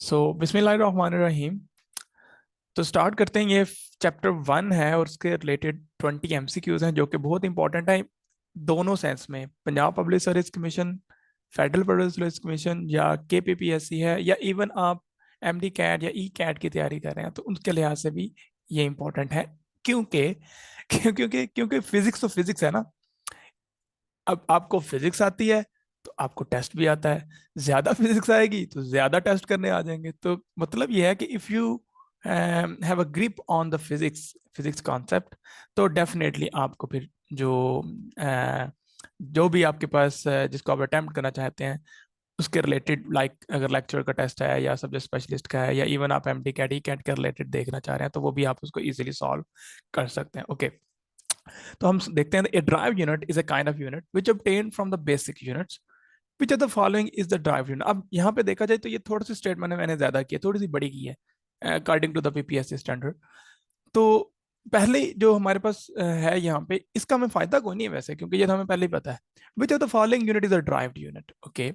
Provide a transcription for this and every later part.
बिस्मिल्लाहिर्रहमानिर्रहीम। तो स्टार्ट करते हैं। ये चैप्टर 1 है और उसके रिलेटेड 20 एमसीक्यूज हैं जो कि बहुत इंपॉर्टेंट है दोनों सेंस में। Punjab public service commission, federal public service commission या केपीपीएससी है, या इवन आप एमडी कैट या ई कैट की तैयारी कर रहे हैं तो उनके लिहाज से भी ये इंपॉर्टेंट है। क्योंकि क्योंकि क्योंकि फिजिक्स तो फिजिक्स है ना। अब आपको फिजिक्स आती है तो आपको टेस्ट भी आता है, ज्यादा फिजिक्स आएगी तो ज्यादा टेस्ट करने आ जाएंगे। तो मतलब ये है कि if you have a grip on the physics physics concept तो डेफिनेटली आपको फिर जो जो भी आपके पास जिसको आप अटेम्प्ट करना चाहते हैं उसके रिलेटेड, लाइक अगर लेक्चर का टेस्ट है या सब्जेक्ट स्पेशलिस्ट का है या इवन आप एमडी कैट ई कैट के रिलेटेड देखना चाह रहे हैं तो वो भी आप उसको इजीली सॉल्व कर सकते हैं। ओके, तो हम देखते हैं a derive unit is a kind of unit which obtained from the basic units which are the following is the derive unit. अब यहाँ पे देखा जाए तो ये थोड़ी सी स्टेटमेंट मैंने ज्यादा की है, थोड़ी सी बड़ी की है according to the PPSC standard. तो पहले जो हमारे पास है यहाँ पे, इसका हमें फायदा कोई नहीं है वैसे, क्योंकि ये तो हमें पहले ही पता है। Which of the following unit is a derived unit. Okay,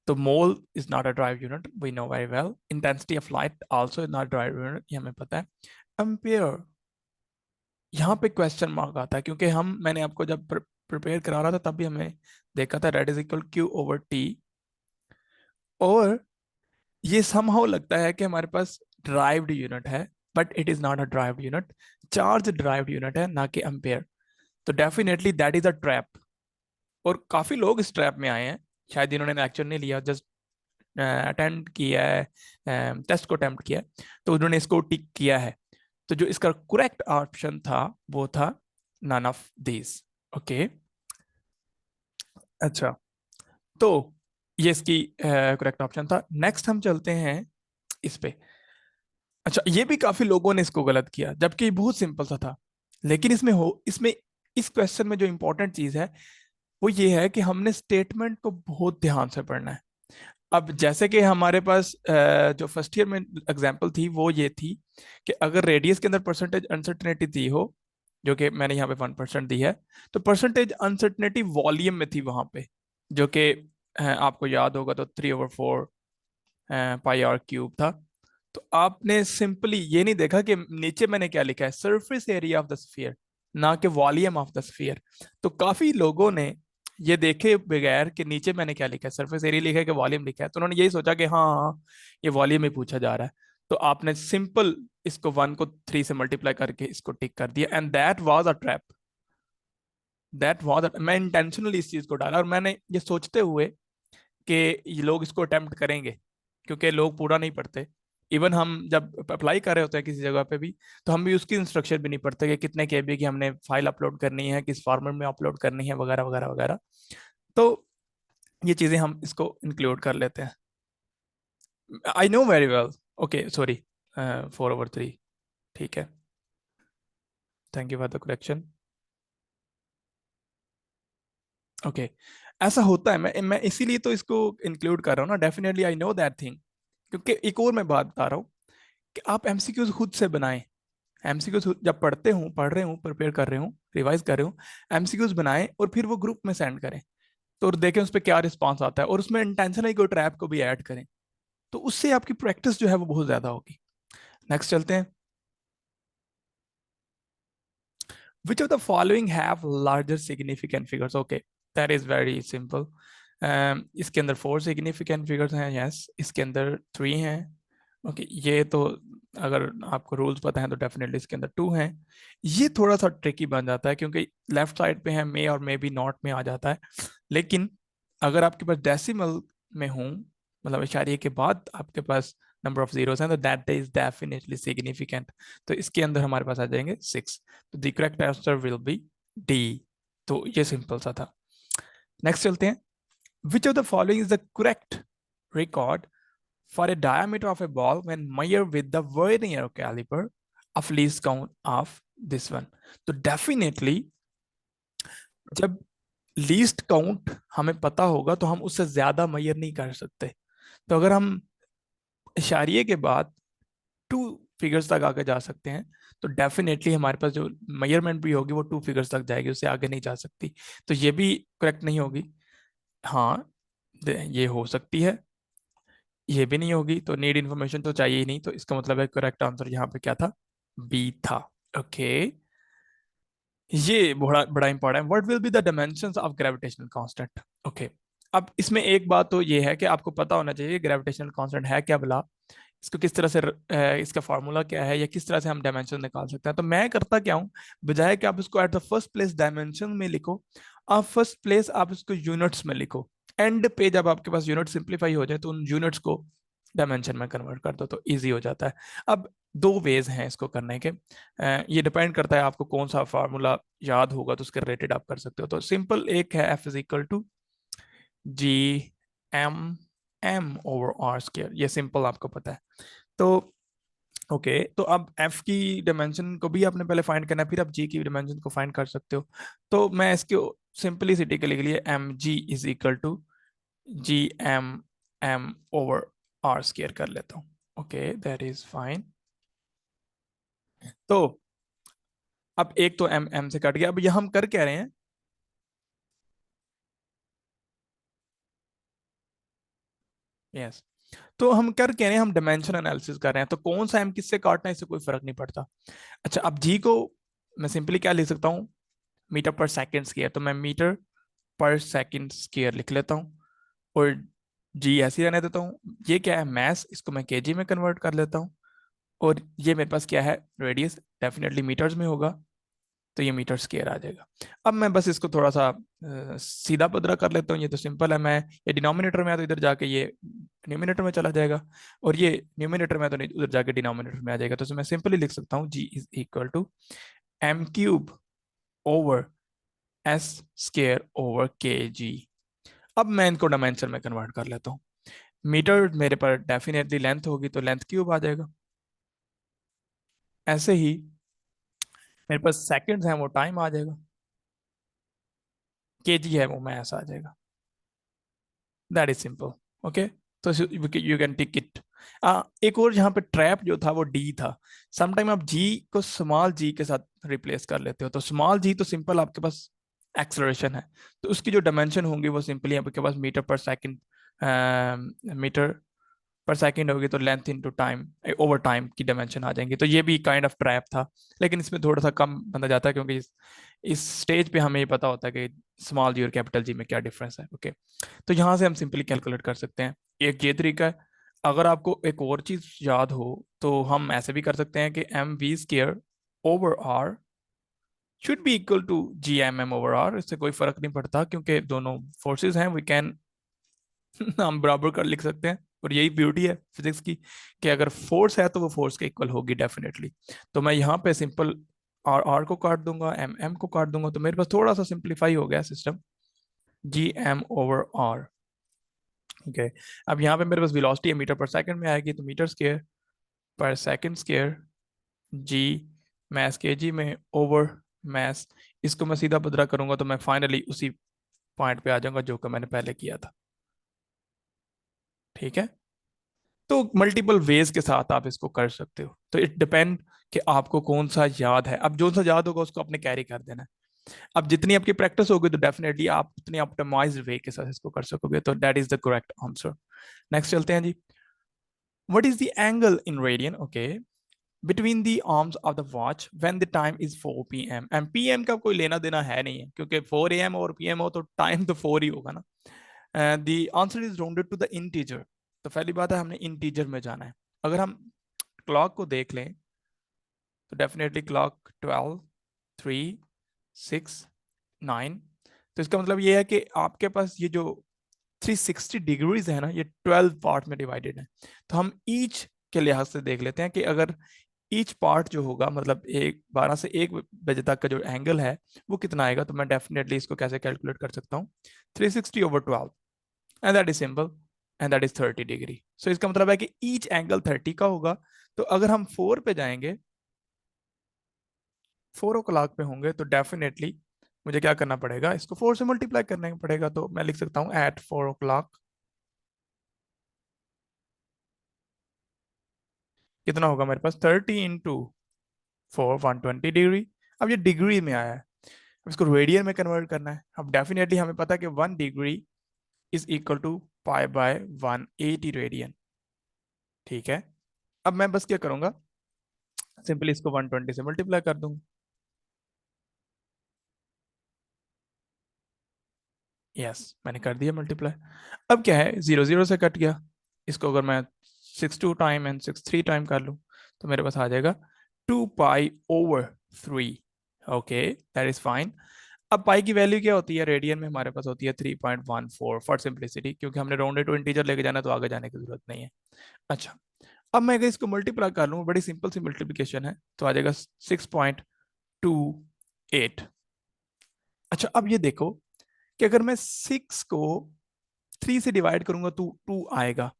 तो mole is not a derive unit, we know very well. Intensity of light also is not derive unit, ये हमें पता है। एम्पियर, यहाँ पे क्वेश्चन मार्क आता है क्योंकि मैंने आपको जब प्रिपेयर करा रहा था तब भी हमें देखा था that is equal Q over T. और ये समहाउ लगता है कि हमारे पास ड्राइव्ड यूनिट है, but it is not a derived unit. Charge derived unit है, ना कि एम्पेयर। तो definitely that is a trap. और काफी लोग इस ट्रैप में आए हैं, शायद इन्होंने लेक्चर नहीं लिया, जस्ट अटेंड किया है, टेस्ट को अटेम्प्ट किया है, तो उन्होंने इसको टिक किया है। तो जो इसका करेक्ट ऑप्शन था वो था नन ऑफ दिस। ओके, अच्छा, तो ये इसकी करेक्ट ऑप्शन था। नेक्स्ट हम चलते हैं इस पे। अच्छा, ये भी काफी लोगों ने इसको गलत किया जबकि ये बहुत सिंपल सा था। लेकिन इसमें इस क्वेश्चन में जो इंपॉर्टेंट चीज है वो ये है कि हमने स्टेटमेंट को बहुत ध्यान से पढ़ना है। अब जैसे कि हमारे पास जो फर्स्ट ईयर में एग्जांपल थी वो ये थी कि अगर रेडियस के अंदर परसेंटेज अनसर्टेनिटी दी हो, जो कि मैंने यहाँ पे 1% दी है, तो परसेंटेज अनसर्टेनिटी वॉल्यूम में थी वहां पे, जो कि आपको याद होगा तो 3/4 पाई आर क्यूब था। तो आपने सिंपली ये नहीं देखा कि नीचे मैंने क्या लिखा है, surface area of the sphere, ना कि वॉल्यूम ऑफ द स्फीयर। तो काफी लोगों ने ये देखे बगैर कि नीचे मैंने क्या लिखा है, सरफेस एरिया लिखा है कि वॉल्यूम लिखा है, तो उन्होंने यही सोचा कि हाँ हाँ ये वॉल्यूम ही पूछा जा रहा है। तो आपने सिंपल इसको 1 को 3 से मल्टीप्लाई करके इसको टिक कर दिया, and that was a trap. मैं इंटेंशनली इस चीज को डाला और मैंने ये सोचते हुए कि ये लोग इसको अटेम्प्ट करेंगे, क्योंकि लोग पूरा नहीं पढ़ते। इवन हम जब अप्लाई कर रहे होते हैं किसी जगह पे भी, तो हम भी उसकी इंस्ट्रक्शन भी नहीं पढ़ते कि कितने केबी की हमने फाइल अपलोड करनी है, किस फॉर्मेट में अपलोड करनी है, वगैरह वगैरह वगैरह। तो ये चीजें हम इसको इंक्लूड कर लेते हैं। I know very well. Okay, sorry, 4/3। ठीक है, thank you for the correction. Okay, ऐसा होता है, मैं इसीलिए तो इसको इंक्लूड कर रहा हूँ ना। Definitely I know that thing. क्योंकि एक और मैं बात बता रहा हूँ कि आप एमसीक्यूज खुद से बनाएं। एमसीक्यूज जब पढ़ रहे हूँ, प्रिपेयर कर रहे हूँ, रिवाइज कर रहे हूँ, एमसीक्यूज बनाएं और फिर वो ग्रुप में सेंड करें। तो देखें उस पर क्या रिस्पॉन्स आता है, और उसमें इंटेंशनली कोई ट्रैप को भी ऐड करें, तो उससे आपकी प्रैक्टिस जो है वो बहुत ज्यादा होगी। नेक्स्ट चलते हैं। विच of the following have larger significant figures. Okay, that is very simple. इसके अंदर 4 सिग्निफिकेंट फिगर्स हैं, यस। इसके अंदर 3 हैं। ओके, ये तो अगर आपको रूल्स पता है तो डेफिनेटली इसके अंदर 2 हैं। ये थोड़ा सा ट्रिकी बन जाता है क्योंकि लेफ्ट साइड पे है मे और मे बी नॉट में आ जाता है। लेकिन अगर आपके पास डेसिमल में हूँ, मतलब इशारे के बाद आपके पास नंबर ऑफ जीरोस हैं, तो दैट इज डेफिनेटली सिग्निफिकेंट। तो इसके अंदर हमारे पास आ जाएंगे 6। तो the correct answer will be D. तो ये सिंपल सा था। नेक्स्ट चलते हैं। विच of the following is the correct record for a diameter of a ball when measured with the vernier caliper of least count of this one। तो definitely जब least count हमें पता होगा तो हम उससे ज्यादा मेजर नहीं कर सकते। तो अगर हम इशारिये के बाद 2 फिगर्स तक आगे जा सकते हैं, तो डेफिनेटली हमारे पास जो मेजरमेंट भी होगी वो 2 फिगर्स तक जाएगी, उससे आगे नहीं जा सकती। तो ये भी करेक्ट नहीं होगी। हाँ, ये हो सकती है। ये भी नहीं होगी, तो नीड इन्फॉर्मेशन तो चाहिए ही नहीं, तो इसका मतलब है करेक्ट आंसर यहाँ पे क्या था, बी था। ओके, ये बड़ा बड़ा important, what will be the dimensions of gravitational constant. Okay, अब इसमें एक बात तो ये है कि आपको पता होना चाहिए ग्रेविटेशनल कांस्टेंट है क्या भला, इसको किस तरह से इसका फार्मूला क्या है, या किस तरह से हम डायमेंशन निकाल सकते हैं। तो मैं करता क्या हूँ, बजाय कि आप इसको at the first place dimension में लिखो, आप फर्स्ट प्लेस आप इसको यूनिट्स में लिखो। एंड पे जब आपके पास यूनिट सिंप्लीफाई हो जाए तो उन यूनिट्स को डायमेंशन में कन्वर्ट कर दो, तो इजी हो जाता है। अब दो वेज हैं इसको करने के, ये डिपेंड करता है आपको कौन सा फार्मूला याद होगा तो उसके रिलेटेड आप कर सकते हो। तो सिंपल एक है F is equal to G M M over R square, ये सिंपल आपको पता है। तो ओके, तो अब एफ की डायमेंशन को भी आपने पहले फाइंड करना है, फिर आप जी की डायमेंशन को फाइंड कर सकते हो। तो मैं इसके सिंपलिसिटी के लिए M G is equal to G M M over R square कर लेता हूँ। Okay, that is fine. तो अब एक तो एम एम से कट गया, अब ये हम कर क्या रहे हैं, यस, तो हम कर क्या रहे हैं, हम डायमेंशन एनालिसिस कर रहे हैं, तो कौन सा एम किससे काटना है इससे कोई फर्क नहीं पड़ता। अच्छा, अब जी को मैं सिंपली क्या लिख सकता हूँ, मीटर पर सेकेंड स्क्वायर, तो मैं मीटर पर सेकेंड स्क्वायर लिख लेता हूँ, और जी ऐसे ही रहने देता हूँ। ये क्या है, मैस, इसको मैं केजी में कन्वर्ट कर लेता हूँ, और ये मेरे पास क्या है, रेडियस, डेफिनेटली मीटर्स में होगा, तो ये मीटर स्क्वायर आ जाएगा। अब मैं बस इसको थोड़ा सा सीधा पदरा कर लेता हूँ, ये तो सिंपल है, मैं ये डिनोमिनेटर में है तो इधर जाके ये न्यूमिनेटर में चला जाएगा, और ये न्यूमिनेटर में तो नहीं, उधर जाके डिनोमिनेटर में आ जाएगा। तो मैं सिंपली लिख सकता हूँ G is equal to M cube over S square over K G. अब मैं इनको डायमेंशन में कन्वर्ट कर लेता हूँ, मीटर मेरे पर डेफिनेटली लेंथ होगी तो लेंथ क्यूब आ जाएगा, ऐसे ही मेरे पास सेकंड्स हैं वो टाइम आ जाएगा, केजी है वो मैस आ जाएगा। That is simple. ओके, तो यू कैन टिक इट। एक और यहाँ पे ट्रैप जो था वो डी था, समटाइम आप जी को स्मॉल जी के साथ रिप्लेस कर लेते हो, तो स्मॉल जी तो सिंपल आपके पास एक्सलरेशन है, तो उसकी जो डायमेंशन होंगी वो सिंपली आपके पास metre per second, metre per second होगी, तो length into time over time की डायमेंशन आ जाएंगी। तो ये भी काइंड ऑफ ट्रैप था, लेकिन इसमें थोड़ा सा कम बंदा जाता है, क्योंकि इस स्टेज पे हमें ये पता होता है कि स्मॉल जी और कैपिटल जी में क्या डिफरेंस है। ओके, तो यहाँ से हम सिंपली कैलकुलेट कर सकते हैं, एक ये तरीका है। अगर आपको एक और चीज याद हो तो हम ऐसे भी कर सकते हैं कि M V square over R should be equal to G M M over R, इससे कोई फर्क नहीं पड़ता क्योंकि दोनों फोर्सेस हैं, वी कैन हम बराबर कर लिख सकते हैं। और यही ब्यूटी है फिजिक्स की, कि अगर फोर्स है तो वो फोर्स के इक्वल होगी डेफिनेटली। तो मैं यहाँ पे सिंपल आर आर को काट दूंगा, एम एम को काट दूंगा, तो मेरे पास थोड़ा सा सिंप्लीफाई हो गया system, G M over R. Okay, अब यहाँ पे मेरे पास वेलोसिटी है मीटर पर सेकंड में आएगी, तो meter square per second square G mass के जी में ओवर मैस, इसको मैं सीधा बदला करूंगा तो मैं फाइनली उसी पॉइंट पे आ जाऊंगा जो कि मैंने पहले किया था। ठीक है, तो मल्टीपल वेज के साथ आप इसको कर सकते हो, तो इट डिपेंड कि आपको कौन सा याद है। अब जो सा याद होगा उसको आपने कैरी कर देना है। अब जितनी आपकी प्रैक्टिस होगी तो डेफिनेटली आप उतनी ऑप्टिमाइज्ड वे के साथ इसको कर सकोगे, तो that is the correct answer. Next चलते हैं जी, what is the angle in radian, okay, between the arms of the watch when the time is 4 PM, M P M का कोई लेना देना है नहीं है, क्योंकि 4 AM और PM हो तो टाइम तो 4 ही होगा ना। The answer is rounded to the integer, तो पहली बात है हमने इंटीजर में जाना है। अगर हम क्लॉक को देख लें तो डेफिनेटली क्लॉक 12, 3, 6, 9, तो इसका मतलब ये है कि आपके पास ये जो 360 डिग्रीज है ना, ये 12 पार्ट में डिवाइडेड है। तो हम ईच के लिहाज से देख लेते हैं कि अगर ईच पार्ट जो होगा, मतलब एक 12 से 1 बजे तक का जो एंगल है वो कितना आएगा, तो मैं डेफिनेटली इसको कैसे कैलकुलेट कर सकता हूँ, 360/12, and that is simple, and that is 30 degree. So इसका मतलब है कि ईच एंगल 30 का होगा। तो अगर हम 4 पे जाएंगे, 4 o'clock पे होंगे, तो डेफिनेटली मुझे क्या करना पड़ेगा, इसको 4 से मल्टीप्लाई करना पड़ेगा, तो मैं लिख सकता हूँ एट 4 o'clock कितना होगा मेरे पास, 30 × 4, 120 डिग्री। अब ये डिग्री में आया है, अब इसको रेडियन में कन्वर्ट करना है। अब डेफिनेटली हमें पता है कि 1 degree is equal to pi by 180 radian. ठीक है, अब मैं बस क्या करूंगा, सिंपली इसको 120 से मल्टीप्लाई कर दूंगा। यस, मैंने कर दिया मल्टीप्लाई। अब क्या है, जीरो जीरो से कट गया। इसको अगर मैं 6 2 टाइम एंड 6 3 टाइम कर लूँ तो मेरे पास आ जाएगा 2 pi over 3। Okay, that is fine. अब पाई की वैल्यू क्या होती है, रेडियन में हमारे पास होती है 3.14 फॉर सिंप्लिसिटी, क्योंकि हमने राउंडेड टू इंटीजर लेके जाना तो आगे जाने की जरूरत नहीं है। अच्छा, अब मैं अगर इसको मल्टीप्लाई कर लूँ, बड़ी सिंपल सी मल्टीप्लिकेशन है, तो आ जाएगा 6.28। अच्छा, अब ये देखो कि अगर मैं 6 को 3 से डिवाइड करूंगा तो 2 आएगा।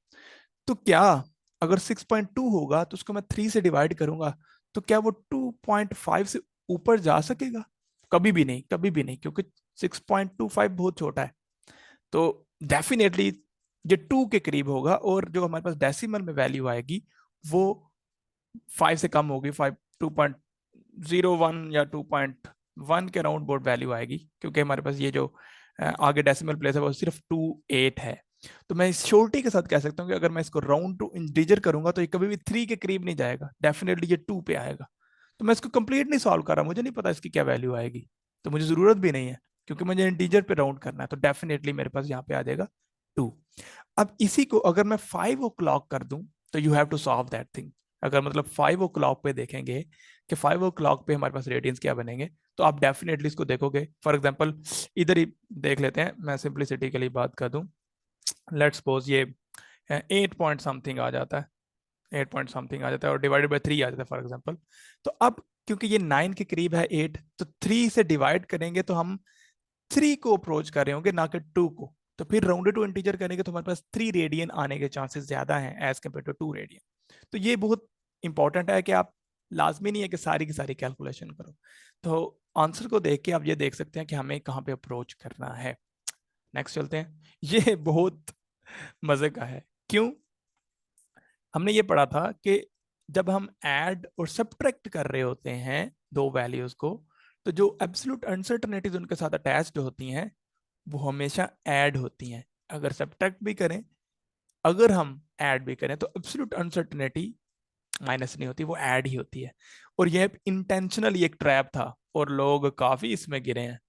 तो क्या अगर 6.2 होगा तो उसको मैं 3 से डिवाइड करूंगा तो क्या वो 2.5 से ऊपर जा सकेगा? कभी भी नहीं, कभी भी नहीं, क्योंकि 6.25 बहुत छोटा है। तो डेफिनेटली ये 2 के करीब होगा, और जो हमारे पास डेसिमल में वैल्यू आएगी वो 5 से कम होगी। 2.01 या 2.1 के राउंड बोर्ड वैल्यू आएगी, क्योंकि हमारे पास ये जो आगे डेसिमल प्लेस है वो सिर्फ 2.8 है। तो मैं इस श्योरिटी के साथ कह सकता हूँ कि अगर मैं इसको राउंड टू इंटीजर करूंगा तो ये कभी भी 3 के करीब नहीं जाएगा, डेफिनेटली ये 2 पे आएगा। तो मैं इसको कंप्लीट नहीं सॉल्व कर रहा, मुझे नहीं पता इसकी क्या वैल्यू आएगी, तो मुझे जरूरत भी नहीं है, क्योंकि मुझे इंटीजर पे राउंड करना है। तो डेफिनेटली मेरे पास यहाँ पे आ जाएगा 2। अब इसी को अगर मैं 5 o'clock कर दूं तो you have to solve that thing. अगर मतलब 5 o'clock पे देखेंगे कि 5 o'clock पे हमारे पास रेडियंस क्या बनेंगे, तो आप डेफिनेटली इसको देखोगे। फॉर एग्जाम्पल इधर ही देख लेते हैं, मैं सिंप्लिसिटी के लिए बात कर दूं। लेट्स सपोज ये 8 पॉइंट समथिंग आ जाता है, 8 पॉइंट समथिंग आ जाता है और डिवाइडेड बाई 3 आ जाता है फॉर एग्जाम्पल। तो अब क्योंकि ये 9 के करीब है 8, तो 3 से डिवाइड करेंगे तो हम 3 को अप्रोच कर रहे होंगे, ना कि 2 को। तो फिर राउंडेड टू इंटीजर करेंगे तो हमारे पास 3 रेडियन आने के चांसेस ज्यादा हैं एज कम्पेयर टू 2 रेडियन। तो ये बहुत इंपॉर्टेंट है कि आप, लाजमी नहीं है कि सारी की सारी कैलकुलेशन करो। तो आंसर को देख के आप ये देख सकते हैं कि हमें कहाँ पे अप्रोच करना है। नेक्स्ट चलते हैं। ये बहुत मजे का है। क्यों? हमने ये पढ़ा था कि जब हम ऐड और सब्ट्रैक्ट कर रहे होते हैं दो वैल्यूज को, तो जो एब्सोल्यूट अनसर्टेनिटीज उनके साथ अटैच्ड होती हैं वो हमेशा ऐड होती हैं। अगर सब्ट्रैक्ट भी करें, अगर हम ऐड भी करें, तो एब्सोल्यूट अनसर्टेनिटी माइनस नहीं होती, वो ऐड ही होती है। और यह इंटेंशनली एक ट्रैप था, और लोग काफी इसमें गिरे हैं,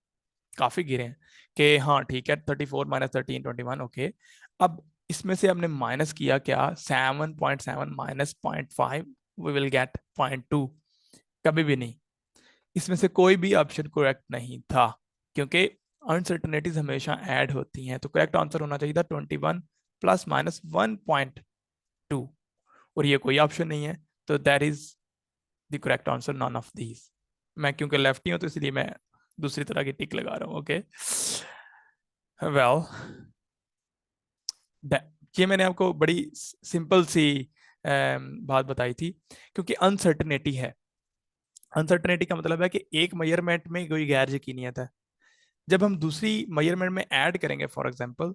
काफी गिरे हैं कि हाँ ठीक है 34 - 13 = 21। ओके, अब इसमें से हमने माइनस किया क्या, 7.7 -0.5, वी विल गेट 0.2। कभी भी नहीं, इसमें से कोई भी ऑप्शन करेक्ट नहीं था, क्योंकि अनसर्टनिटीज हमेशा ऐड होती हैं। तो करेक्ट आंसर होना चाहिए था 21 ±1.2, और ये कोई ऑप्शन नहीं है। तो that is the correct answer, none of these. मैं क्योंकि लेफ्टी हूं तो इसलिए मैं दूसरी तरह की टिक लगा रहा हूँ। ओके, वेल, ये मैंने आपको बड़ी सिंपल सी बात बताई थी, क्योंकि अनसर्टनिटी है। अनसर्टनिटी का मतलब है कि एक मेजरमेंट में कोई गैर यकीनियत है, जब हम दूसरी मेजरमेंट में ऐड करेंगे फॉर एग्जांपल,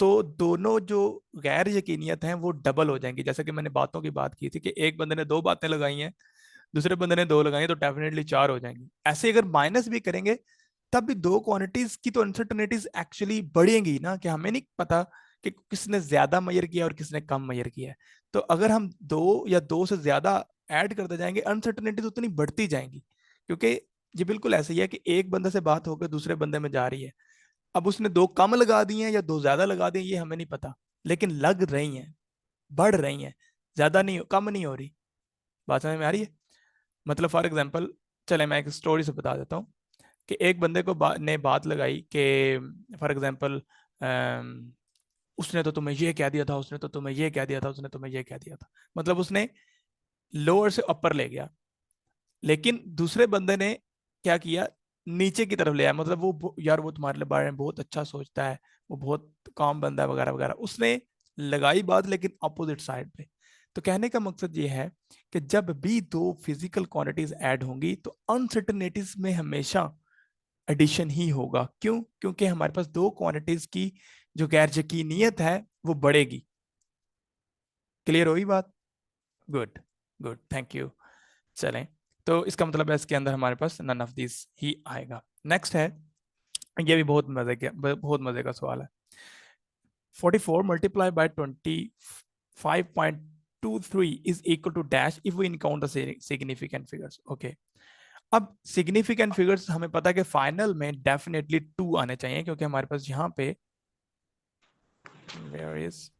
तो दोनों जो गैर यकीनियत हैं वो डबल हो जाएंगी। जैसे कि मैंने बातों की बात की थी कि एक बंदे ने दो बातें लगाई हैं, दूसरे बंदे ने दो लगाई, तो डेफिनेटली चार हो जाएंगी। ऐसे अगर माइनस भी करेंगे तब भी दो क्वांटिटीज की तो अनसर्टनिटीज एक्चुअली बढ़ेंगी ना, कि हमें नहीं पता कि किसने ज्यादा मेजर किया और किसने कम मेजर किया है। तो अगर हम दो या दो से ज्यादा ऐड करते जाएंगे, अनसर्टनिटीज उतनी बढ़ती जाएंगी। क्योंकि ये बिल्कुल ऐसे ही है कि एक बंदे से बात होकर दूसरे बंदे में जा रही है, अब उसने दो कम लगा दी हैं या दो ज्यादा लगा दी हैं ये हमें नहीं पता, लेकिन लग रही हैं, बढ़ रही हैं, ज्यादा नहीं, कम नहीं हो रही। बात समझ में आ रही है? मतलब फॉर एग्जाम्पल, चले मैं एक स्टोरी से बता देता हूँ कि एक बंदे को ने बात लगाई कि फॉर एग्जाम्पल उसने तो तुम्हें ये कह दिया था, उसने तो तुम्हें ये कह दिया था, उसने तुम्हें ये कह दिया था। मतलब उसने लोअर से अपर ले गया, लेकिन दूसरे बंदे ने क्या किया, नीचे की तरफ ले आया। मतलब वो यार वो तुम्हारे बारे में बहुत अच्छा सोचता है, वो बहुत काम बंदा है वगैरह वगैरह, उसने लगाई बात लेकिन अपोजिट साइड पे। तो कहने का मकसद ये है कि जब भी दो फिजिकल क्वांटिटीज ऐड होंगी तो अनसर्टनिटीज में हमेशा एडिशन ही होगा। क्यों? क्योंकि हमारे पास दो क्वांटिटीज की जो गैर यकीनियत है वो बढ़ेगी। क्लियर हुई बात? Good, good, thank you. चलें, तो इसका मतलब है इसके अंदर हमारे पास नन ऑफ दिस ही आएगा। नेक्स्ट है, ये भी बहुत मजे का सवाल है। 44 × 25.2 2 3 is equal to dash if we encounter significant figures. Okay, अब सिग्निफिकेंट फिगर्स हमें पता है कि फाइनल में डेफिनेटली 2 आने चाहिए, क्योंकि हमारे पास यहाँ पे वेयर इज,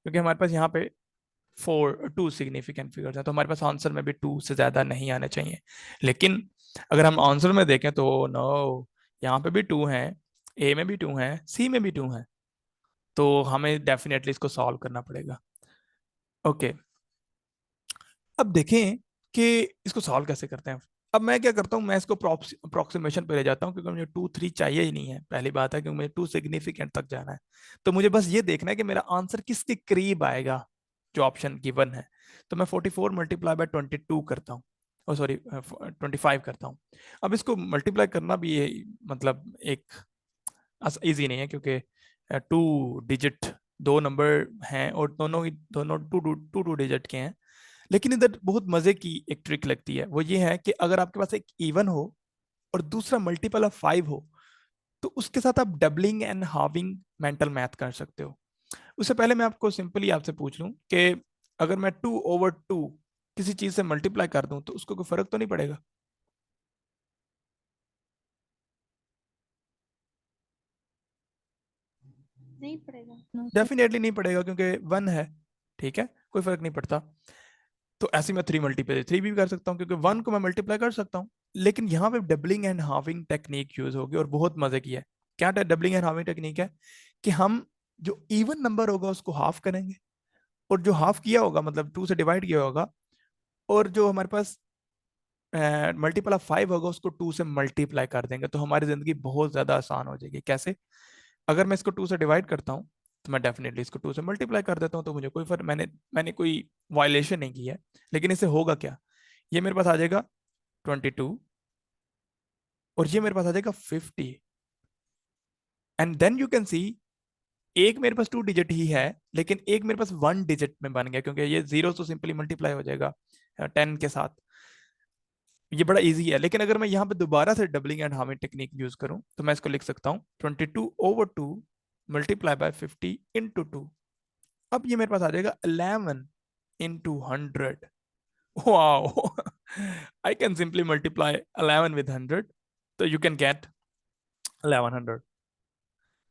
क्योंकि हमारे पास यहाँ पे 2 सिग्निफिकेंट फिगर्स है, तो हमारे पास आंसर में भी 2 से ज्यादा नहीं आने चाहिए। लेकिन अगर हम आंसर में देखें तो नो, यहाँ पे भी 2 हैं, ए में भी 2 हैं, सी में भी 2 हैं, तो हमें डेफिनेटली इसको सॉल्व करना पड़ेगा। ओके, अब देखें कि इसको सॉल्व कैसे करते हैं। अब मैं क्या करता हूँ, मैं इसको अप्रोक्सीमेशन पे ले जाता हूँ, क्योंकि मुझे 2 3 चाहिए ही नहीं है, पहली बात है, क्योंकि मुझे 2 सिग्निफिकेंट तक जाना है। तो मुझे बस ये देखना है कि मेरा आंसर किसके करीब आएगा, जो ऑप्शन गिवन है। तो मैं 44 मल्टीप्लाई बाय 22 करता हूँ, ओ सॉरी 25 करता हूँ। अब इसको मल्टीप्लाई करना भी मतलब एक इजी नहीं है, क्योंकि 2 डिजिट 2 नंबर हैं, और दोनों टू डिजिट के हैं। लेकिन इधर बहुत मजे की एक ट्रिक लगती है, वो ये है कि अगर आपके पास एक इवन हो और दूसरा मल्टीपल ऑफ 5 हो, तो उसके साथ आप doubling and having mental math कर सकते हो। उससे पहले मैं आपको सिंपली आपसे पूछ लूं कि अगर मैं 2/2 किसी चीज से मल्टीप्लाई कर दूं, तो उसको कोई फर्क तो नहीं पड़ेगा? नहीं पड़ेगा। डेफिनेटली नहीं पड़ेगा, क्योंकि 1 है। ठीक है, कोई फर्क नहीं पड़ता। तो ऐसे मैं 3 भी कर सकता हूँ, क्योंकि 1 को मैं मल्टीप्लाई कर सकता हूँ। लेकिन यहाँ पे doubling and having technique use होगी, और बहुत मजे की है। क्या डबलिंग एंड हाविंग टेक्निक है कि हम जो इवन नंबर होगा उसको हाफ करेंगे, और जो हाफ किया होगा मतलब 2 से डिवाइड किया होगा, और जो हमारे पास मल्टीपल ऑफ 5 होगा उसको 2 से मल्टीप्लाई कर देंगे, तो हमारी जिंदगी बहुत ज्यादा आसान हो जाएगी। कैसे? अगर मैं इसको 2 से डिवाइड करता हूँ, तो मैं डेफिनेटली इसको 2 से मल्टीप्लाई कर देता हूँ, तो मुझे कोई फर्क, मैंने कोई वायलेशन नहीं की है। लेकिन इससे होगा क्या, ये मेरे पास आ जाएगा 22, और ये मेरे पास आ जाएगा 50। And then you can see, एक मेरे पास 2 डिजिट ही है, लेकिन एक मेरे पास 1 डिजिट में बन गया, क्योंकि ये जीरो तो सिंपली मल्टीप्लाई हो जाएगा 10 के साथ। ये बड़ा इजी है। लेकिन अगर मैं यहाँ पे दोबारा से doubling and harming technique use करूँ, तो मैं इसको लिख सकता हूँ 22/2 मल्टीप्लाई बाय 50/2। अब ये मेरे पास आ जाएगा 11/100। Wow, I can simply multiply 11 with 100, तो यू कैन गेट 1100।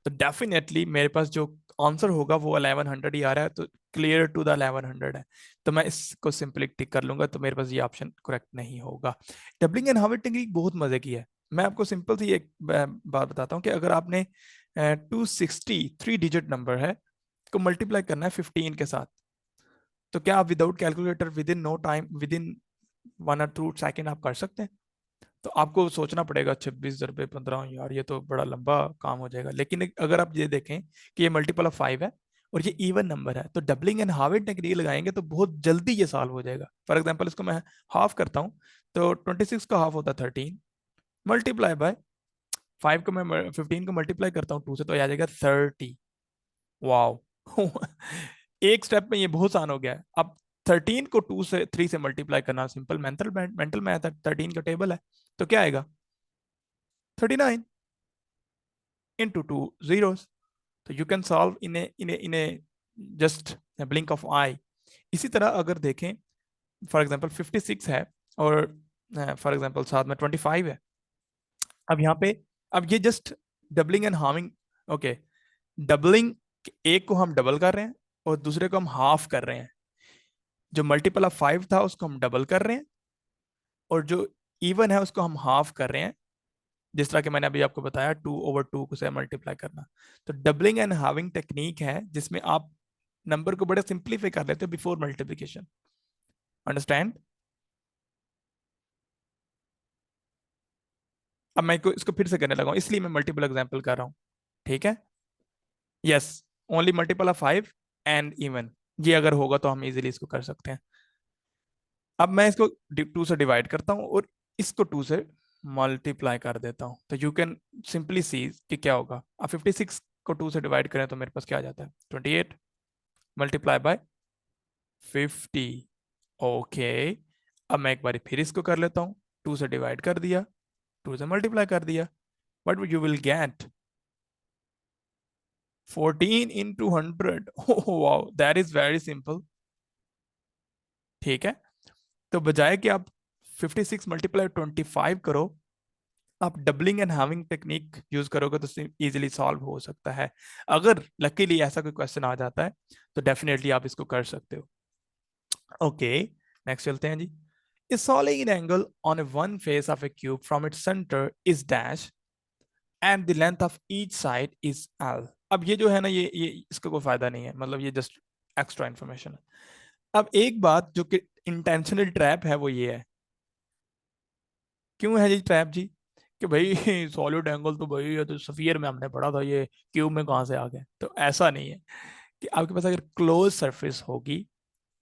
तो डेफिनेटली मेरे पास जो आंसर होगा वो 1100 ही आ रहा है, तो क्लियर टू द 1100 है। तो मैं इसको सिंपली टिक कर लूंगा, तो मेरे पास ये ऑप्शन करेक्ट नहीं होगा। डबलिंग एंड हार्मिंग टेक्निक बहुत मजे की है। मैं आपको सिंपल सी एक बात बताता हूँ कि अगर आपने 263 डिजिट नंबर है को मल्टीप्लाई करना है 15 के साथ, तो क्या आप without calculator within no time, within 1 और 2 सेकेंड आप कर सकते हैं? तो आपको सोचना पड़ेगा 26 × 15, यार ये तो बड़ा लंबा काम हो जाएगा। लेकिन अगर आप ये देखें कि ये मल्टीपल ऑफ 5 है और ये इवन नंबर है, तो डबलिंग एंड हाविंग टेक्निक लगाएंगे तो बहुत जल्दी ये सॉल्व हो जाएगा। फॉर एग्जाम्पल इसको मैं हाफ करता हूँ, तो 26 का हाफ होता है 13, मल्टीप्लाई बाय 5 को मैं 15 को मल्टीप्लाई करता हूँ 2 से, तो आ जाएगा 30। वाओ, एक स्टेप में ये बहुत आसान हो गया है। अब 13 को 3 से मल्टीप्लाई करना सिंपल मेंटल मैथ है, 13 का टेबल है, तो क्या आएगा 39 into 2 zeros। तो you can solve in a just blink of eye. इसी तरह अगर देखें, फॉर एग्जांपल 56 है, और फॉर एग्जांपल साथ में 25 है। अब यहाँ पे, अब ये just doubling and harming. Okay, doubling, एक को हम डबल कर रहे हैं और दूसरे को हम हाफ कर रहे हैं। जो मल्टीपल ऑफ 5 था उसको हम डबल कर रहे हैं, और जो इवन है उसको हम हाफ कर रहे हैं, जिस तरह के मैंने अभी आपको बताया 2/2 को से मल्टीप्लाई करना। तो डबलिंग एंड हाविंग टेक्निक है जिसमें आप नंबर को बड़े सिंप्लीफाई कर लेते हो बिफोर मल्टीप्लिकेशन। अंडरस्टैंड? अब मैं इसको फिर से करने लगा हूं, इसलिए मैं मल्टीपल एग्जाम्पल कर रहा हूं। ठीक है, yes, only multiple of 5 and even. ये अगर होगा तो हम इजीली इसको कर सकते हैं। अब मैं इसको 2 से डिवाइड करता हूँ और इसको 2 से मल्टीप्लाई कर देता हूँ, तो यू कैन सिंपली सी कि क्या होगा। अब 56 को 2 से डिवाइड करें तो मेरे पास क्या आ जाता है 28 मल्टीप्लाई बाय 50। ओके, अब मैं एक बार फिर इसको कर लेता हूँ, 2 से डिवाइड कर दिया, 2 से मल्टीप्लाई कर दिया, but you will get 14 into 100, wow that is very simple. ठीक है, तो बजाय कि आप 56 मल्टीप्लाई 25 करो, आप doubling and having technique use करोगे तो इजीली सॉल्व हो सकता है। अगर लकीली ऐसा कोई क्वेश्चन आ जाता है तो डेफिनेटली आप इसको कर सकते हो। ओके, नेक्स्ट चलते हैं जी। A solid angle on a one face of a cube from its center is dash and the length of each side is L। अब ये जो है ना, ये इसका कोई फायदा नहीं है, मतलब ये जस्ट एक्स्ट्रा इंफॉर्मेशन है। अब एक बात जो कि इंटेंशनल ट्रैप है वो ये है। क्यों है ये ट्रैप जी? कि भाई सॉलिड एंगल तो भाई ये तो स्फीयर में हमने पढ़ा था, ये क्यूब में कहाँ से आ गया? तो ऐसा नहीं है कि आपके पास अगर क्लोज सरफेस होगी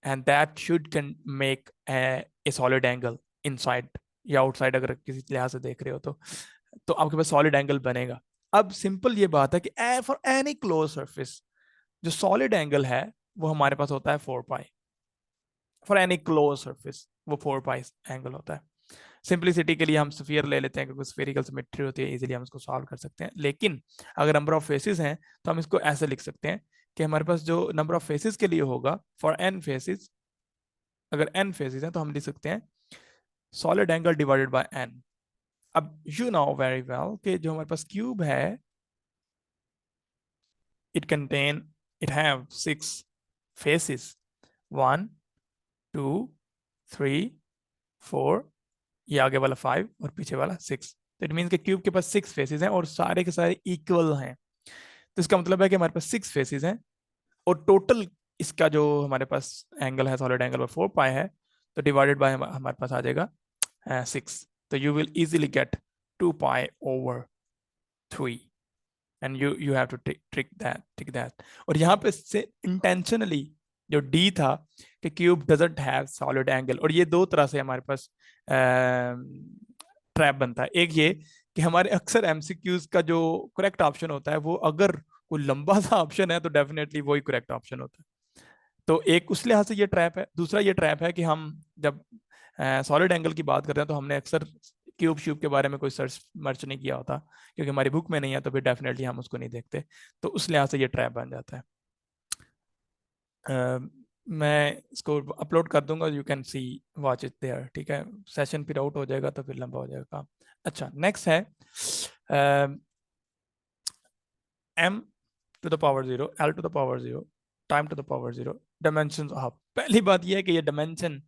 and that should can make a solid angle inside या आउटसाइड, अगर किसी लिहाज से देख रहे हो तो आपके पास सॉलिड एंगल बनेगा। अब सिंपल ये बात है कि फॉर एनी क्लोज सरफेस जो सॉलिड एंगल है वो हमारे पास होता है 4 पाई। फॉर एनी क्लोज सरफेस वो 4 पाई एंगल होता है। सिंपलिसिटी के लिए हम स्फीयर ले लेते हैं क्योंकि स्फेरिकल सिमेट्री होती है, इजीली हम इसको सॉल्व कर सकते हैं। लेकिन अगर नंबर ऑफ फेसेस हैं तो हम इसको ऐसे लिख सकते हैं कि हमारे पास जो नंबर ऑफ फेसेस के लिए होगा फॉर एन फेसेस, अगर एन फेसेस हैं तो हम लिख सकते हैं solid angle divided by N. अब यू नो वेरी वेल कि जो हमारे पास क्यूब है it contain, it have 6 faces, 1 2 3 4, ये आगे वाला 5 और पीछे वाला 6। तो इट मीन के क्यूब के पास 6 फेसेस हैं और सारे के सारे इक्वल हैं। तो इसका मतलब है कि हमारे पास 6 फेसेस हैं और टोटल इसका जो हमारे पास एंगल है सॉलिड एंगल, 4 पाई है। तो डिवाइडेड बाय हमारे पास आ जाएगा 6। तो you will easily get 2 pi over 3 and you have to trick that. और यहाँ पे से इंटेंशनली जो डी था कि cube doesn't have solid angle, और ये दो तरह से हमारे पास ट्रैप बनता है। एक ये कि हमारे अक्सर एमसीक्यूज का जो करेक्ट ऑप्शन होता है वो अगर कोई लंबा सा ऑप्शन है तो डेफिनेटली वही करेक्ट ऑप्शन होता है। तो एक उस लिहाज से ये ट्रैप है। दूसरा ये ट्रैप है कि हम जब सॉलिड एंगल की बात करते हैं तो हमने अक्सर क्यूब श्यूब के बारे में कोई सर्च मर्च नहीं किया होता क्योंकि हमारी बुक में नहीं है, तो फिर डेफिनेटली हम उसको नहीं देखते। तो उस लिहाज से ये ट्रैप बन जाता है। मैं इसको अपलोड कर दूंगा, you can see, watch it there. ठीक है, सेशन फिर आउट हो जाएगा तो फिर लंबा हो जाएगा काम। अच्छा, नेक्स्ट है m⁴, l⁴, time to the power 0 dimension. हाँ, पहली बात यह है कि ये डायमेंशन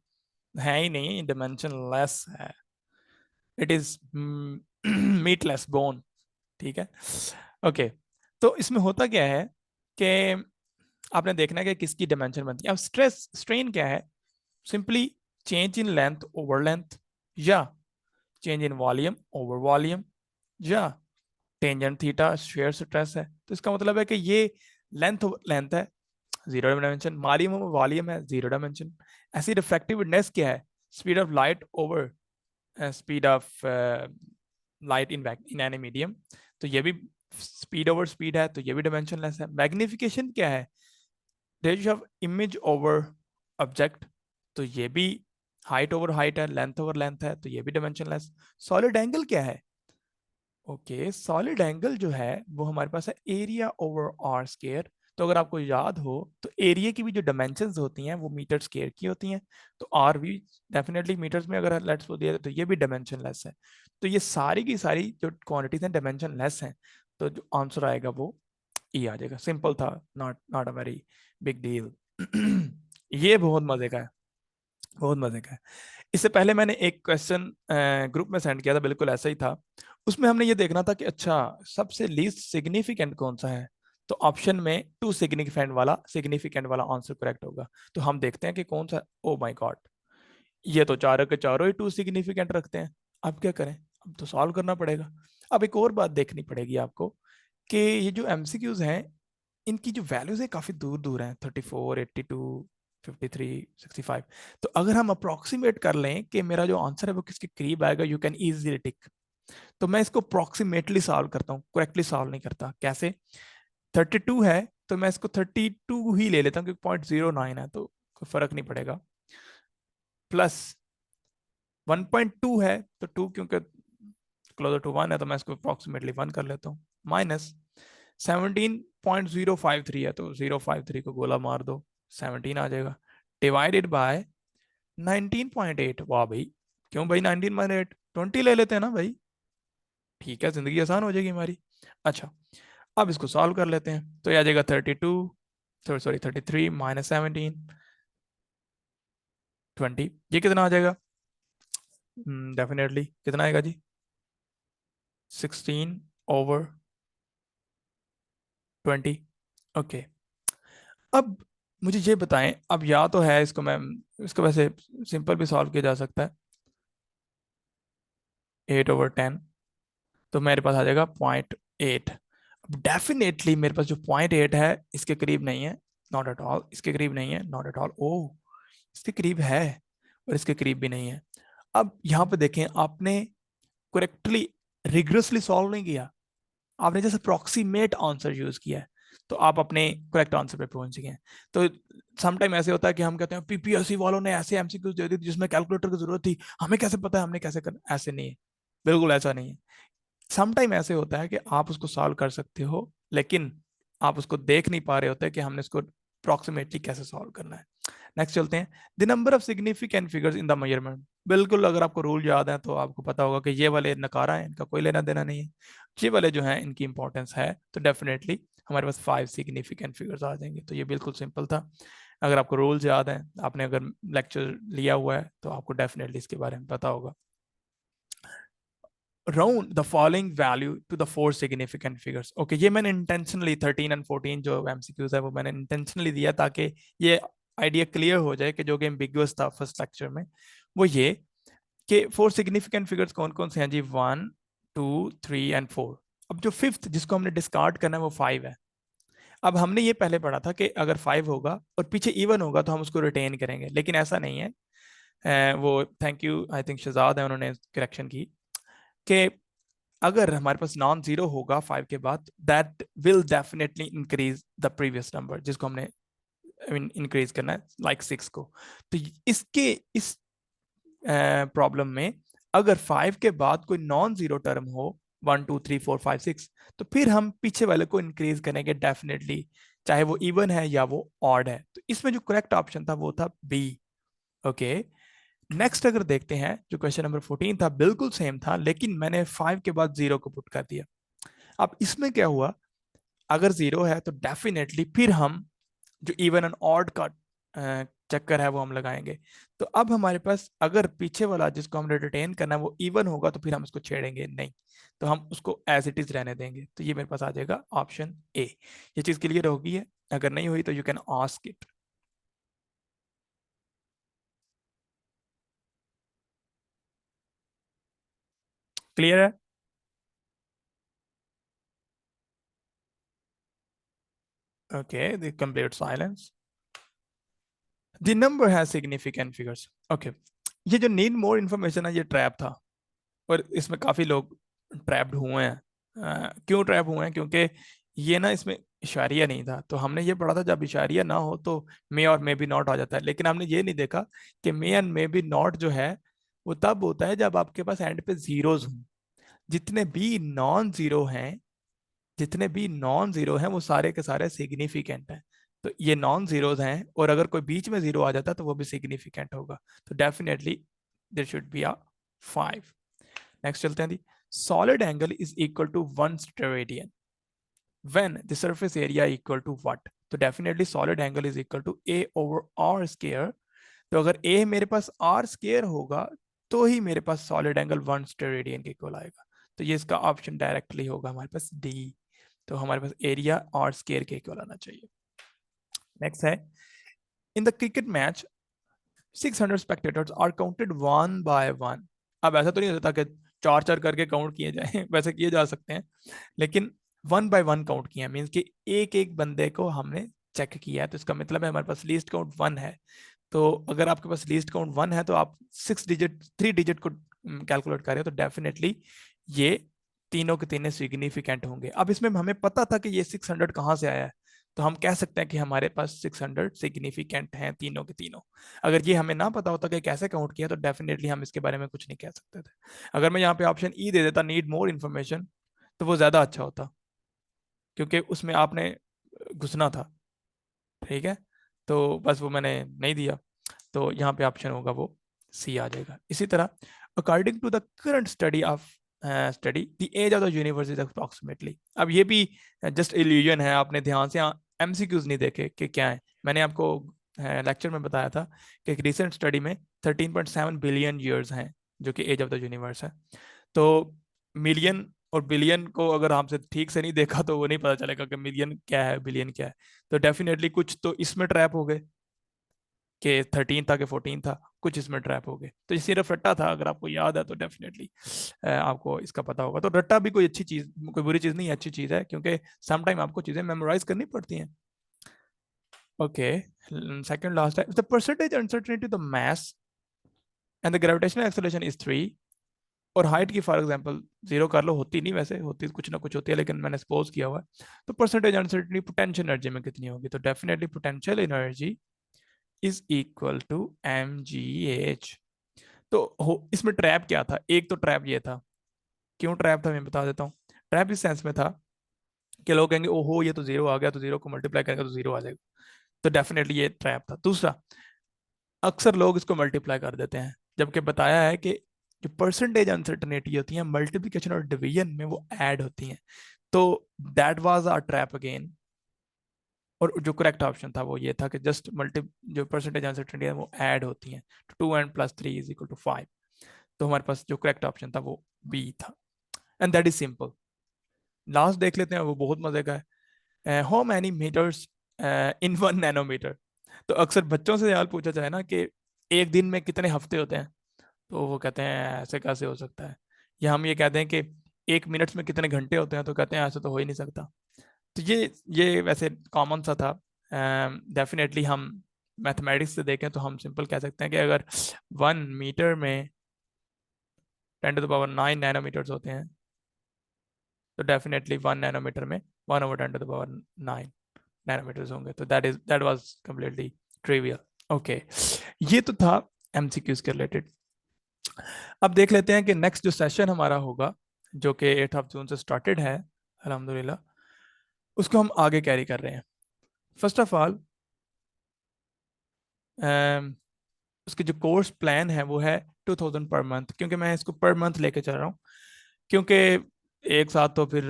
है ही नहीं, डायमेंशन लेस है। It is meatless bone. ठीक है, ओके। तो इसमें होता क्या है कि आपने देखना है कि किसकी डायमेंशन बनती है। अब स्ट्रेस स्ट्रेन क्या है? Simply change in length over length, या change in volume over volume, या टेंजेंट थीटा शेयर स्ट्रेस है। तो इसका मतलब है कि ये लेंथ लेंथ है, 0 डायमेंशन, वॉल्यूम वॉल्यूम है, 0 डायमेंशन। ऐसी रिफ्रैक्टिवनेस क्या है? Speed of light over speed of light in any medium, तो ये भी स्पीड ओवर स्पीड है, तो ये भी डायमेंशनलेस है। मैग्निफिकेशन क्या है? Ratio of image over object, तो ये भी हाइट ओवर हाइट है, लेंथ ओवर लेंथ है, तो ये भी डायमेंशनलेस। सॉलिड एंगल क्या है? ओके, सॉलिड एंगल जो है वो हमारे पास है एरिया ओवर आर स्क्वायर। तो अगर आपको याद हो तो एरिया की भी जो डायमेंशंस होती हैं वो मीटर स्क्वायर की होती हैं, तो आर भी डेफिनेटली मीटर्स में अगर लेट्स को दिया तो ये भी डायमेंशनलेस है। तो ये सारी की सारी जो क्वांटिटीज हैं डायमेंशनलेस हैं, तो जो आंसर आएगा वो ई आ जाएगा। सिंपल था, not not a very big deal. ये बहुत मजे का है, बहुत मजे का है। इससे पहले मैंने एक क्वेश्चन ग्रुप में सेंड किया था, बिल्कुल ऐसा ही था। उसमें हमने ये देखना था कि अच्छा सबसे लीस्ट सिग्निफिकेंट कौन सा है, तो ऑप्शन में सिग्निफिकेंट वाला आंसर करेक्ट होगा। तो हम देखते हैं कि कौन सा। ओ माय गॉड, ये तो चारों के चारों ही टू सिग्निफिकेंट रखते हैं। अब क्या करें? अब तो सॉल्व करना पड़ेगा। अब एक और बात देखनी पड़ेगी आपको कि ये जो एमसीक्यूज हैं इनकी जो वैल्यूज है काफी दूर दूर हैं, 34, 82, 53, 65। तो अगर हम अप्रोक्सीमेट कर लें कि मेरा जो आंसर है वो किसके करीब आएगा, यू कैन इजीली टिक। तो मैं इसको अप्रोक्सीमेटली सॉल्व करता हूँ, करेक्टली सॉल्व नहीं करता। कैसे? 32 है तो मैं इसको 32 ही ले लेता हूँ क्योंकि 0.09 है तो कोई फर्क नहीं पड़ेगा। प्लस 1.2 है तो 2 क्योंकि क्लोजर टू 1 है तो मैं इसको अप्रोक्सीमेटली 1 कर लेता हूँ। माइनस 17 0.053 है तो 053 को गोला मार दो, 17 आ जाएगा। Divided by 19.8। वाह भाई, क्यों भाई 19.8? 20 ले लेते हैं ना भाई, ठीक है, जिंदगी आसान हो जाएगी हमारी। अच्छा, अब इसको सॉल्व कर लेते हैं, तो ये आ जाएगा 32, सॉरी 33 माइनस 17, 20। ये कितना आ जाएगा? डेफिनेटली कितना आएगा जी? 16/20। ओके, अब मुझे ये बताएं, अब या तो है इसको मैं, इसको वैसे सिंपल भी सॉल्व किया जा सकता है, 8/10, तो मेरे पास आ जाएगा 0.8। अब डेफिनेटली मेरे पास जो 0.8 है इसके करीब नहीं है, नॉट एट ऑल, इसके करीब नहीं है, नॉट एट ऑल, ओ इसके करीब है और इसके करीब भी नहीं है। अब यहाँ पे देखें, आपने करेक्टली रिग्रेसली सॉल्व नहीं किया, आपने जैसे अप्रोक्सीमेट आंसर यूज किया है, तो आप अपने करेक्ट आंसर पे पहुंच गए हैं। तो समटाइम ऐसे होता है कि हम कहते हैं पीपीएससी वालों ने ऐसे एमसीक्यूज दे दी जिसमें कैलकुलेटर की जरूरत थी, हमें कैसे पता है हमने कैसे करना, ऐसे नहीं है, बिल्कुल ऐसा नहीं है। समटाइम ऐसे होता है कि आप उसको सॉल्व कर सकते हो, लेकिन आप उसको देख नहीं पा रहे होते कि हमने इसको अप्रोक्सीमेटली कैसे सॉल्व करना है। नेक्स्ट चलते हैं, the number of significant figures in the measurement. बिल्कुल, अगर आपको रूल याद है तो आपको पता होगा कि ये वाले नकारा है, इनका कोई लेना देना नहीं है, ये वाले जो है इनकी इंपॉर्टेंस है, तो डेफिनेटली हमारे पास 5 सिग्निफिकेंट फिगर्स आ जाएंगे। तो ये बिल्कुल सिंपल था, अगर आपको रूल्स याद है, आपने अगर लेक्चर लिया हुआ है तो आपको डेफिनेटली इसके बारे में पता होगा। Round the following value to the 4 significant figures. Okay, ये मैंने इंटेंशनली 13 एंड 14 जो एमसीक्यूज है वो मैंने इंटेंशनली दिया ताकि ये आइडिया क्लियर हो जाए कि जो कि एम्बिगुअस था फर्स्ट लेक्चर में, वो ये कि 4 सिग्निफिकेंट फिगर्स कौन कौन से हैं जी? 1, 2, 3 एंड 4। अब जो फिफ्थ जिसको हमने डिस्कार्ड करना है वो 5 है। अब हमने ये पहले पढ़ा था कि अगर 5 होगा और पीछे इवन होगा तो हम उसको रिटेन करेंगे, लेकिन ऐसा नहीं है। वो thank you, I think Shahzad है, उन्होंने करेक्शन की कि अगर हमारे पास नॉन जीरो होगा 5 के बाद, that will definitely increase the previous number जिसको हमने इंक्रीज करना है, लाइक 6 को। तो इसके इस प्रॉब्लम में अगर 5 के बाद कोई नॉन जीरो टर्म हो, 1 2 3 4 5 6, तो फिर हम पीछे वाले को इंक्रीज करेंगे डेफिनेटली, चाहे वो इवन है या वो ऑड है। तो इसमें जो करेक्ट ऑप्शन था वो था बी। ओके, नेक्स्ट अगर देखते हैं, जो क्वेश्चन नंबर 14 था बिल्कुल सेम था, लेकिन मैंने 5 के बाद जीरो को पुट कर दिया। अब इसमें क्या हुआ, अगर जीरो है तो डेफिनेटली फिर हम जो इवन एंड ऑड का चक्कर है वो हम लगाएंगे। तो अब हमारे पास अगर पीछे वाला जिसको हमने रिटेन करना है वो इवन होगा तो फिर हम उसको छेड़ेंगे नहीं, तो हम उसको एज इट इज रहने देंगे। तो ये मेरे पास आ जाएगा ऑप्शन ए। ये चीज क्लियर होगी है? अगर नहीं हुई तो you can ask it. Clear है? Okay, the complete silence. The number है सिग्निफिकेंट फिगर्स। ओके, ये जो नीड मोर इन्फॉर्मेशन है ये ट्रैप था, और इसमें काफी लोग ट्रैप्ड हुए हैं। क्यों ट्रैप हुए हैं? क्योंकि ये ना इसमें इशारिया नहीं था, तो हमने ये पढ़ा था जब इशारिया ना हो तो मे और मे बी नॉट आ जाता है, लेकिन हमने ये नहीं देखा कि मे एंड मे बी नॉट जो है वो तब होता है जब आपके पास एंड पे जीरोज हों। जितने भी नॉन जीरो हैं, जितने भी नॉन जीरो हैं वो सारे के सारे सिग्निफिकेंट हैं। तो ये नॉन जीरोज हैं, और अगर कोई बीच में जीरो आ जाता है तो वो भी सिग्निफिकेंट होगा। तो definitely there should be a 5। Next चलते हैं दी, solid angle is equal to 1 steradian when the surface area equal to what? तो definitely solid angle is equal to A over R square. तो अगर ए मेरे पास आर स्क्वायर होगा तो ही मेरे पास सॉलिड एंगल 1 स्टेरेडियन के इक्वल आएगा। तो ये इसका ऑप्शन डायरेक्टली होगा हमारे पास डी। तो हमारे पास एरिया आर स्क्वायर के इक्वल आना चाहिए। नेक्स्ट है, in the cricket match 600 spectators are counted one by one. अब ऐसा तो नहीं होता कि चार चार करके काउंट किए जाए वैसे किए जा सकते हैं, लेकिन वन बाय वन काउंट किया मीन्स कि एक एक बंदे को हमने चेक किया है, तो इसका मतलब है हमारे पास लीस्ट काउंट वन है। तो अगर आपके पास लीस्ट काउंट वन है तो आप 6 डिजिट 3 डिजिट को कैलकुलेट करें तो डेफिनेटली ये तीनों के तीनों सिग्निफिकेंट होंगे। अब इसमें हमें पता था कि ये 600 कहाँ से आया है, तो हम कह सकते हैं कि हमारे पास 600 सिग्निफिकेंट हैं तीनों के तीनों। अगर ये हमें ना पता होता कि कैसे काउंट किया तो डेफिनेटली हम इसके बारे में कुछ नहीं कह सकते थे। अगर मैं यहाँ पे ऑप्शन ई दे देता, नीड मोर इन्फॉर्मेशन, तो वो ज्यादा अच्छा होता, क्योंकि उसमें आपने घुसना था, ठीक है। तो बस वो मैंने नहीं दिया, तो यहाँ पे ऑप्शन होगा वो सी आ जाएगा। इसी तरह according to the current study of study the age of the universe is approximately. अब ये भी जस्ट इल्यूजन है, आपने ध्यान से एमसीक्यूज नहीं देखे कि क्या है। मैंने आपको लेक्चर में बताया था कि एक रिसेंट स्टडी में 13.7 बिलियन ईयर्स हैं जो कि एज ऑफ द यूनिवर्स है। तो मिलियन और बिलियन को अगर हमसे ठीक से नहीं देखा तो वो नहीं पता चलेगा कि मिलियन क्या है बिलियन क्या है। तो डेफिनेटली कुछ तो इसमें ट्रैप हो गए कि 13 था कि 14 था, कुछ इसमें ट्रैप हो गए। तो ये सिर्फ रट्टा था, अगर आपको याद है तो डेफिनेटली आपको इसका पता होगा। तो रट्टा भी कोई अच्छी चीज, कोई बुरी चीज नहीं है, अच्छी चीज है, क्योंकि समटाइम आपको चीजें मेमोराइज करनी पड़ती हैं। ओके, सेकंड लास्ट है, the percentage uncertainty the mass and the gravitational acceleration is 3। और हाइट की फॉर एग्जांपल जीरो कर लो, होती नहीं वैसे, होती कुछ ना कुछ होती है, लेकिन मैंने सपोज किया हुआ है। तो परसेंटेज अनसर्टेनिटी पोटेंशियल एनर्जी में कितनी होगी? तो definitely potential energy is equal to mgh। तो इसमें ट्रैप क्या था? एक तो ट्रैप ये था, क्यों ट्रैप था मैं बता देता हूँ। ट्रैप इस सेंस में था कि लोग कहेंगे ओहो ये तो जीरो आ गया, तो जीरो को मल्टीप्लाई करेंगे तो जीरो आ जाएगा। तो डेफिनेटली ये ट्रैप था। दूसरा, अक्सर लोग इसको मल्टीप्लाई कर देते हैं, जबकि बताया है कि जो परसेंटेज अनसर्टनिटी होती है मल्टीप्लिकेशन और डिवीजन में वो ऐड होती हैं। तो that was a trap again. और जो करेक्ट ऑप्शन था वो ये था कि जस्ट मल्टी, जो परसेंटेज अनसर्टेनिटी है वो ऐड होती हैं। तो 2n+3 इज इक्वल टू 5। तो हमारे पास जो करेक्ट ऑप्शन था वो बी था, and that is simple. Last देख लेते हैं, वो बहुत मजे का है। How many meters in 1 nanometer. तो अक्सर बच्चों से सवाल पूछा जाए ना कि एक दिन में कितने हफ्ते होते हैं, तो वो कहते हैं ऐसे कैसे हो सकता है। या हम ये कहते हैं कि 1 मिनट में कितने घंटे होते हैं, तो कहते हैं ऐसे तो हो ही नहीं सकता। तो ये वैसे कॉमन सा था। डेफिनेटली हम मैथमेटिक्स से देखें तो हम सिंपल कह सकते हैं कि अगर 1 मीटर में 10⁻⁹ होते हैं, तो डेफिनेटली 1 नैनोमीटर में 1/10⁹ नैनोमीटर्स होंगे। तो that was completely trivial. Okay, ये तो था एमसीक्यूज के रिलेटेड। अब देख लेते हैं कि नेक्स्ट जो सेशन हमारा होगा, जो कि 8 जून से स्टार्टेड है अल्हम्दुलिल्लाह, उसको हम आगे कैरी कर रहे हैं। फर्स्ट ऑफ ऑल उसकी जो कोर्स प्लान है वो है 2000 पर मंथ, क्योंकि मैं इसको पर मंथ लेके चल रहा हूँ। क्योंकि एक साथ तो फिर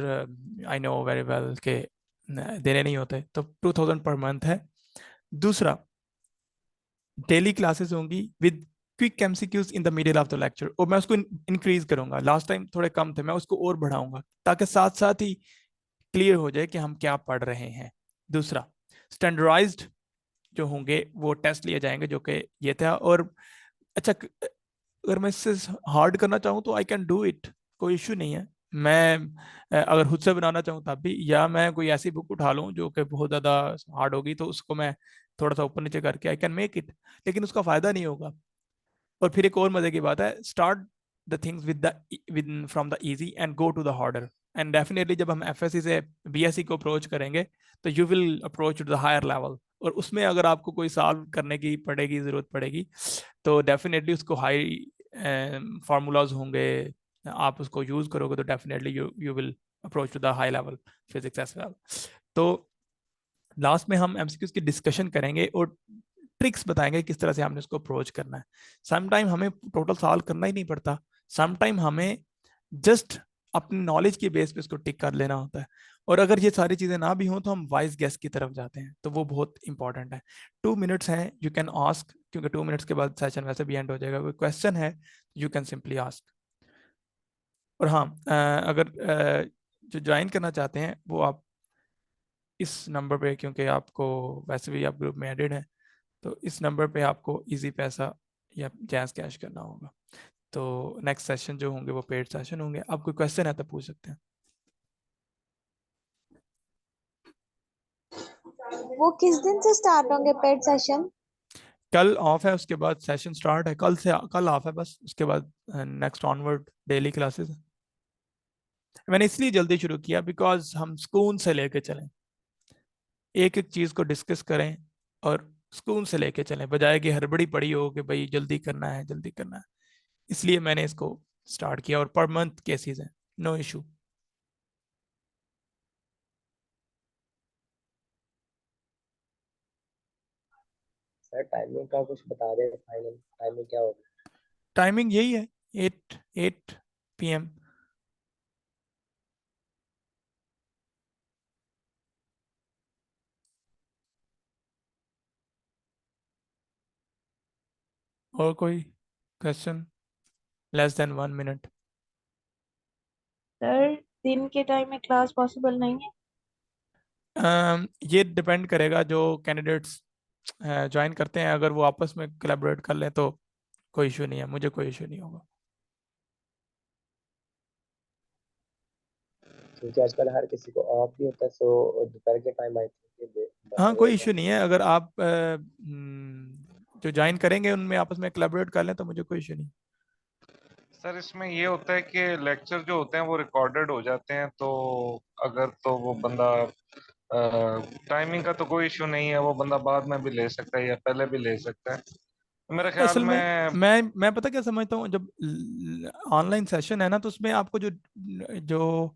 आई नो वेरी वेल के देने नहीं होते, तो 2000 पर मंथ है। दूसरा, डेली क्लासेस होंगी with quick MCQs in the middle of the lecture, और मैं उसको इंक्रीज करूंगा। लास्ट टाइम थोड़े कम थे, मैं उसको और बढ़ाऊंगा ताकि साथ साथ ही क्लियर हो जाए कि हम क्या पढ़ रहे हैं। दूसरा, स्टैंडर्डाइज्ड जो होंगे वो टेस्ट लिए जाएंगे, जो कि ये था। और अच्छा, अगर मैं इससे हार्ड करना चाहूँ तो आई कैन डू इट, कोई इशू नहीं है। मैं अगर खुद से बनाना चाहूँ तब भी, या मैं कोई ऐसी बुक उठा लूँ जो कि बहुत ज़्यादा हार्ड होगी तो उसको मैं थोड़ा सा ऊपर नीचे करके आई कैन मेक इट, लेकिन उसका फायदा नहीं होगा। और फिर एक और मजे की बात है, start the things with from the easy and go to the harder. And definitely जब हम एफएससी से बीएससी को अप्रोच करेंगे तो you will approach to the higher level, और उसमें अगर आपको कोई सॉल्व करने की पड़ेगी, जरूरत पड़ेगी, तो डेफिनेटली उसको हाई फार्मूलाज होंगे, आप उसको यूज करोगे तो definitely you you will approach to the high level physics as well. तो लास्ट में हम एमसीक्यूज की डिस्कशन करेंगे और ट्रिक्स बताएंगे किस तरह से हमने उसको अप्रोच करना है। समटाइम हमें टोटल सॉल्व करना ही नहीं पड़ता, समटाइम हमें जस्ट अपनी नॉलेज की बेस पे उसको टिक कर लेना होता है। और अगर ये सारी चीजें ना भी हों तो हम वाइज गेस की तरफ जाते हैं, तो वो बहुत इंपॉर्टेंट है। 2 मिनट्स हैं, यू कैन आस्क, क्योंकि 2 मिनट्स के बाद सेशन वैसे भी एंड हो जाएगा। कोई क्वेश्चन है यू कैन सिंपली आस्क। और हाँ, अगर जो ज्वाइन करना चाहते हैं वो आप इस नंबर पे, क्योंकि आपको वैसे भी आप ग्रुप में एडेड हैं, तो इस नंबर पे आपको इजी पैसा या जैस कैश करना होगा। तो नेक्स्ट सेशन जो होंगे वो पेड सेशन होंगे। आप कोई क्वेश्चन है तो पूछ सकते हैं। वो किस दिन से स्टार्ट होंगे पेड सेशन? कल ऑफ है, उसके बाद सेशन स्टार्ट है। कल से, कल ऑफ है बस, उसके बाद नेक्स्ट ऑनवर्ड डेली क्लासेस है। मैंने इसलिए जल्दी शुरू किया बिकॉज हम सुकून से लेके चलें, एक एक चीज को डिस्कस करें और सुकून से लेके चलें, बजाय कि हड़बड़ी पड़ी हो कि भाई जल्दी करना है जल्दी करना है। इसलिए मैंने इसको स्टार्ट किया, और पर मंथ केसेस हैं, नो इशू। सर टाइमिंग का कुछ बता रहे हैं, फाइनल टाइमिंग क्या होगी? टाइमिंग यही है, 8 PM। और कोई question? less than 1 minute। Sir दिन के टाइम में क्लास पॉसिबल नहीं है? ये डिपेंड करेगा जो कैंडिडेट्स ज्वाइन करते हैं, अगर वो आपस में कोलैबोरेट कर लें तो कोई इशू नहीं है, मुझे कोई इशू नहीं होगा। क्योंकि आजकल हर किसी को ऑफ भी होता है, सो दोपहर के टाइम आई थिंक हाँ, बेहतर कोई रहेगा। इशू नहीं है, अगर आप जो ज्वाइन करेंगे उनमें आपस में कोलैबोरेट कर लें तो मुझे कोई इशू नहीं। सर इसमें ये होता है कि लेक्चर जो होते हैं वो रिकॉर्डेड हो जाते हैं, तो अगर तो वो बंदा टाइमिंग का तो कोई इशू नहीं है, वो बंदा बाद में भी ले सकता है या पहले भी ले सकता है मेरे ख्याल असल में में। मैं पता क्या समझता हूँ, जब ऑनलाइन सेशन है ना तो उसमें आपको जो जो